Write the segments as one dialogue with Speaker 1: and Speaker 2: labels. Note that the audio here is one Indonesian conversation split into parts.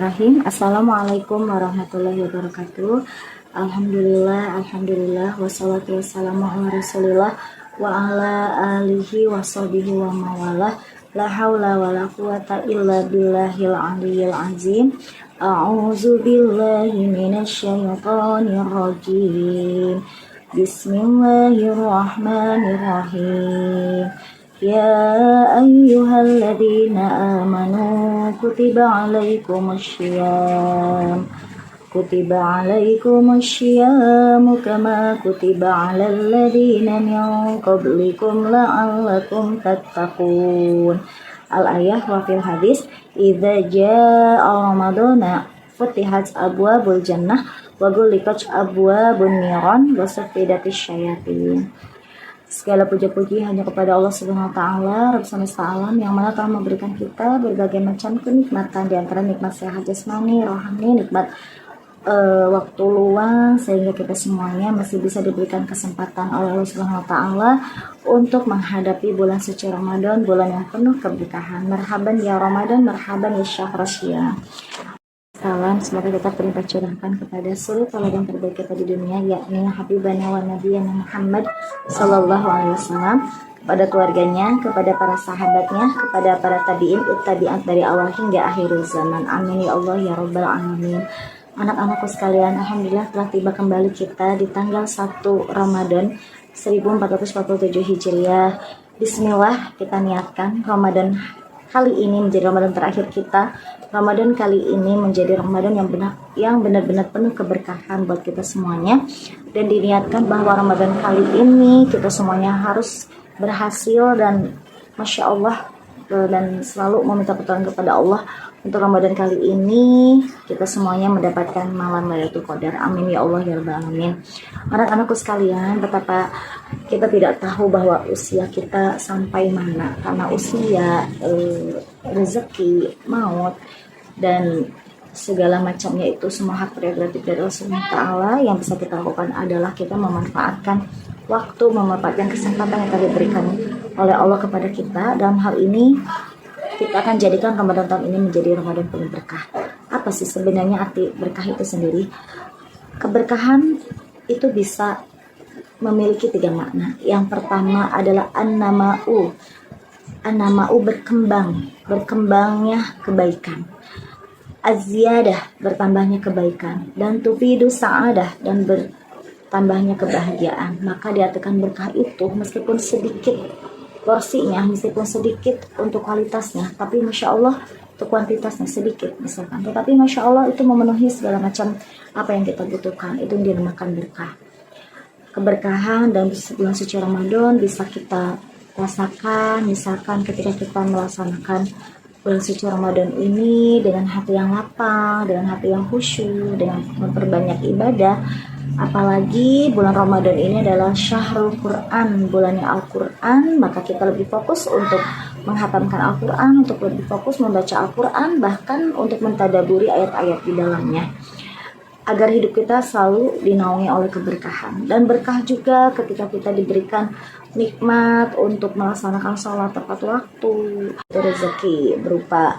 Speaker 1: Bismillahirrahmanirrahim. Assalamualaikum warahmatullahi wabarakatuh. Alhamdulillah, wassalatu wassalamu ala rasulillah wa ala alihi wa sahbihi wa mawalah. La haula wa la quwata illa billahil aliyyil azim. A'udzu billahi minasyaitonir rajim. Bismillahirrahmanirrahim. Ya ayyuhalladzina amanu kutiba alaikumussyiyam kama kutiba alal ladzina min qablikum la'allakum tattaqun. Al-ayah wa fil hadis idza jaa ramadana futihat abwabul jannah wa ghulqat abwabun niran wa suffidatis syayatin. Segala puja-puji hanya kepada Allah Subhanahu wa taala, Rabb semesta alam, yang mana telah memberikan kita berbagai macam kenikmatan, di antara nikmat sehat jasmani, rohani, nikmat waktu luang, sehingga kita semuanya masih bisa diberikan kesempatan oleh Allah Subhanahu wa taala untuk menghadapi bulan suci Ramadan, bulan yang penuh keberkahan. Marhaban ya Ramadan, marhaban ya syahr Rasyia. Salam semoga tetap terlimpah curahkan kepada seluruh tauladan terbaik kita di dunia, yakni Habibana wa Nabiyana Muhammad Sallallahu Alaihi Wasallam, kepada keluarganya, kepada para sahabatnya, kepada para tabiin, tabiat dari awal hingga akhir zaman. Amin ya Allah ya Rabbal Alamin. Anak-anakku sekalian, alhamdulillah telah tiba kembali kita di tanggal 1 Ramadan 1447 Hijriah. Bismillah, kita niatkan Ramadan kali ini menjadi Ramadan terakhir kita. Ramadan kali ini menjadi Ramadan yang benar-benar penuh keberkahan buat kita semuanya, dan diniatkan bahwa Ramadan kali ini kita semuanya harus berhasil dan Masya Allah, dan selalu meminta pertolongan kepada Allah untuk Ramadan kali ini kita semuanya mendapatkan malam Lailatul Qadar. Amin ya Allah ya Rabbal Alamin. Anak-anakku sekalian, betapa kita tidak tahu bahwa usia kita sampai mana, karena usia, rezeki, maut, dan segala macamnya itu semua hak prerogatif dari Allah Subhanahu wa taala. Yang bisa kita lakukan adalah kita memanfaatkan waktu, memanfaatkan kesempatan yang telah diberikan oleh Allah kepada kita. Dalam hal ini kita akan jadikan Ramadan tahun ini menjadi Ramadan penuh berkah. Apa sih sebenarnya arti berkah itu sendiri? Keberkahan itu bisa memiliki 3 makna. Yang pertama adalah an-nama'u. An-nama'u berkembangnya kebaikan. Az-ziyadah, bertambahnya kebaikan. Dan tufidu sa'adah, dan bertambahnya kebahagiaan. Maka diartikan berkah itu meskipun sedikit porsinya, meskipun sedikit untuk kualitasnya, tapi Masya Allah untuk kuantitasnya sedikit misalkan, tetapi Masya Allah itu memenuhi segala macam apa yang kita butuhkan. Itu yang dinamakan berkah. Keberkahan dan bulan suci Ramadan bisa kita rasakan misalkan ketika kita melaksanakan bulan suci Ramadan ini dengan hati yang lapang, dengan hati yang khusyuk, dengan memperbanyak ibadah. Apalagi bulan Ramadan ini adalah syahrul Quran, bulannya Al-Quran, maka kita lebih fokus untuk menghatamkan Al-Quran, untuk lebih fokus membaca Al-Quran, bahkan untuk mentadaburi ayat-ayat di dalamnya, agar hidup kita selalu dinaungi oleh keberkahan. Dan berkah juga ketika kita diberikan nikmat untuk melaksanakan sholat tepat waktu, rezeki berupa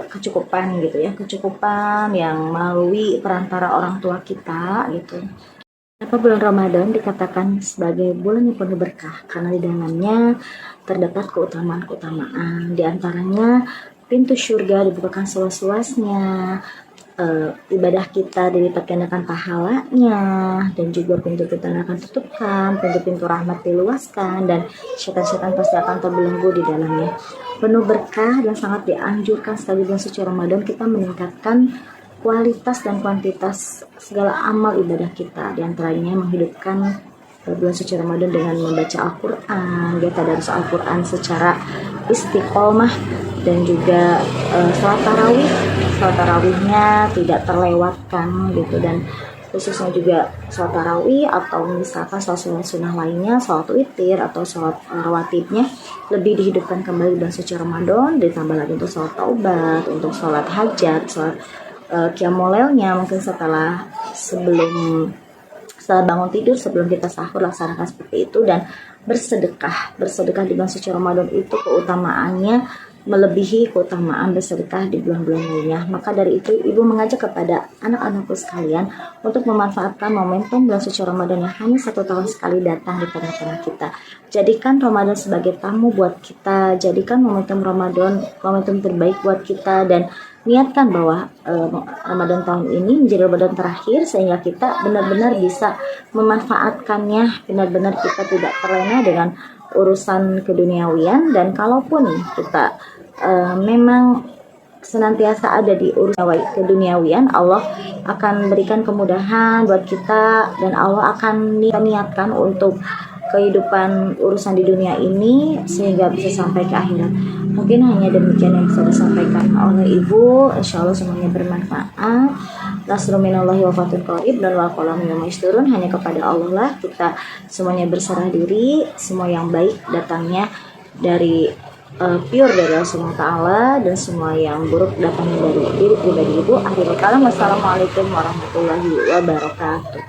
Speaker 1: kecukupan gitu ya, kecukupan yang melalui perantara orang tua kita gitu. Kenapa bulan Ramadan dikatakan sebagai bulan yang penuh berkah? Karena di dalamnya terdapat keutamaan-keutamaan. Di antaranya pintu surga dibukakan seluas-luasnya, ibadah kita dilipat gandakan pahalanya, dan juga pintu-pintu akan tutupkan, pintu-pintu rahmat diluaskan, dan syaitan-syaitan pasti akan terbelenggu di dalamnya. Penuh berkah dan sangat dianjurkan sekali bulan suci Ramadan kita meningkatkan kualitas dan kuantitas segala amal ibadah kita. Di antaranya menghidupkan bulan suci Ramadan dengan membaca Al-Quran, kita tadarus Al-Quran secara istiqomah, dan juga salat tarawihnya tidak terlewatkan gitu, dan khususnya juga salat tarawih atau misalkan salat sunnah lainnya, salat witir atau salat rawatibnya lebih dihidupkan kembali bulan suci Ramadan. Ditambah lagi untuk salat taubat, untuk salat hajat, salat qiyamul lailnya mungkin setelah bangun tidur, sebelum kita sahur, laksanakan seperti itu. Dan bersedekah di bulan suci Ramadan itu keutamaannya melebihi keutamaan bersedekah di bulan-bulan lainnya. Maka dari itu ibu mengajak kepada anak-anakku sekalian untuk memanfaatkan momentum bulan suci Ramadan yang hanya 1 tahun sekali datang di tengah-tengah kita. Jadikan Ramadan sebagai tamu buat kita, jadikan momentum Ramadan momentum terbaik buat kita, dan niatkan bahwa Ramadan tahun ini menjadi Ramadan terakhir sehingga kita benar-benar bisa memanfaatkannya, benar-benar kita tidak terlena dengan urusan keduniawian. Dan kalaupun kita memang senantiasa ada di urusan keduniawian, Allah akan berikan kemudahan buat kita dan Allah akan niatkan untuk kehidupan urusan di dunia ini sehingga bisa sampai ke akhirat. Mungkin hanya demikian yang bisa disampaikan oleh ibu. Insya Allah semuanya bermanfaat. Nasrul minallahi wa fathun qarib, dan wal qalam yawma yasturun. Hanya kepada Allah lah kita semuanya berserah diri. Semua yang baik datangnya dari pure dari Allah SWT, dan semua yang buruk datangnya dari diri pribadi ibu. Akhirul kalam, wassalamualaikum warahmatullahi wabarakatuh.